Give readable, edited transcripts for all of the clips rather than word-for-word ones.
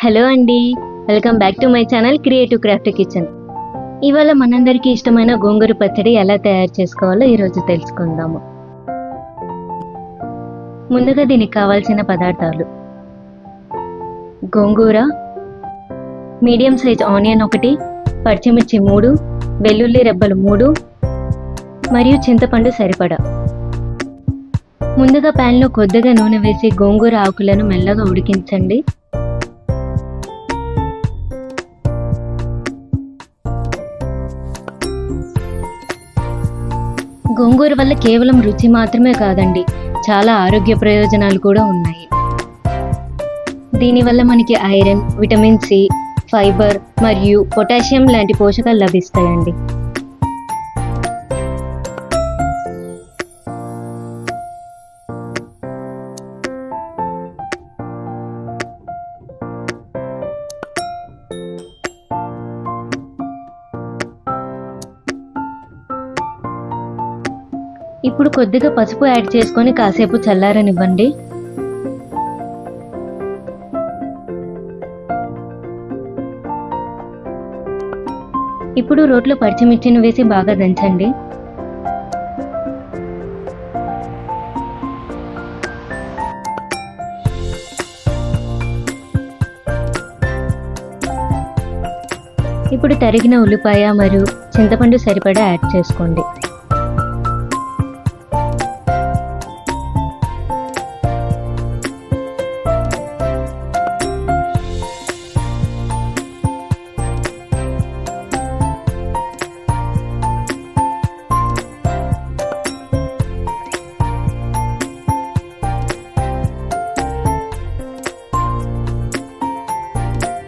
Hello అండి, welcome back to my channel creative craft kitchen. ఇవాళ మనందరికీ ఇష్టమైన గోంగూర పచ్చడి ఎలా తయారు చేసుకోవాలో ఈరోజు తెలుసుకుందాము. ముందుగా దీనికి కావాల్సిన పదార్థాలు: గోంగూర, మీడియం సైజ్ ఆనియన్ 1, పచ్చిమిర్చి 3, వెల్లుల్లి రెబ్బలు 3 మరియు చింతపండు సరిపడా. ముందుగా ప్యాన్లో కొద్దిగా నూనె వేసి గోంగూర ఆకులను మెల్లగా ఉడికించండి. గోంగూర వల్ల కేవలం రుచి మాత్రమే కాదండి, చాలా ఆరోగ్య ప్రయోజనాలు కూడా ఉన్నాయి. దీనివల్ల మనకి ఐరన్, విటమిన్ సి, ఫైబర్ మరియు పొటాషియం లాంటి పోషకాలు లభిస్తాయండి. ఇప్పుడు కొద్దిగా పసుపు యాడ్ చేసుకొని కాసేపు చల్లారనివ్వండి. ఇప్పుడు రోట్లో పచ్చిమిర్చిని వేసి బాగా దంచండి. ఇప్పుడు తరిగిన ఉల్లిపాయ మరియు చింతపండు సరిపడా యాడ్ చేసుకోండి.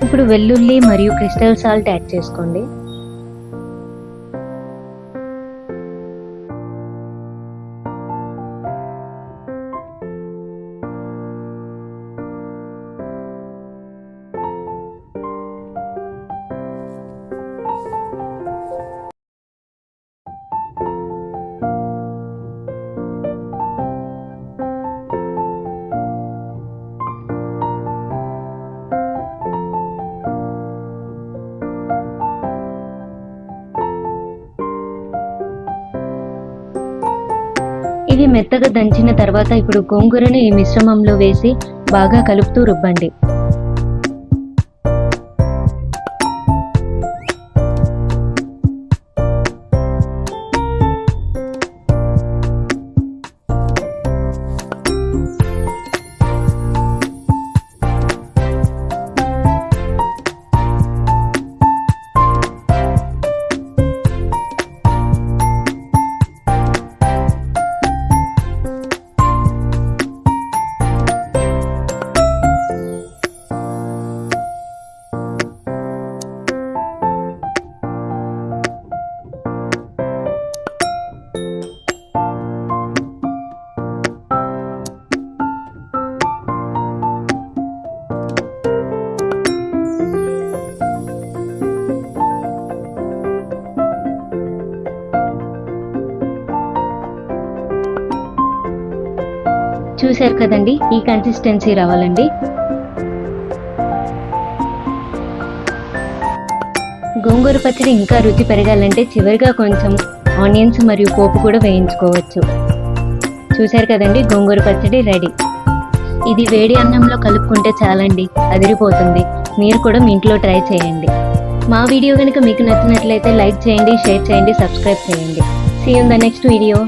ఇప్పుడు వెల్లుల్లి మరియు క్రిస్టల్ సాల్ట్ యాడ్ చేసుకోండి. ఇవి మెత్తగా దంచిన తర్వాత ఇప్పుడు గోంగూరను ఈ మిశ్రమంలో వేసి బాగా కలుపుతూ రుబ్బండి. చూశారు కదండి, ఈ కన్సిస్టెన్సీ రావాలండి. గోంగూర పచ్చడి ఇంకా రుచి పెరగాలంటే చివరిగా కొంచెం ఆనియన్స్ మరియు పోపు కూడా వేయించుకోవచ్చు. చూశారు కదండి, గోంగూర పచ్చడి రెడీ. ఇది వేడి అన్నంలో కలుపుకుంటే చాలండి, అదిరిపోతుంది. మీరు కూడా మీ ఇంట్లో ట్రై చేయండి. మా వీడియో కనుక మీకు నచ్చినట్లయితే లైక్ చేయండి, షేర్ చేయండి, సబ్స్క్రైబ్ చేయండి. See you in the next video.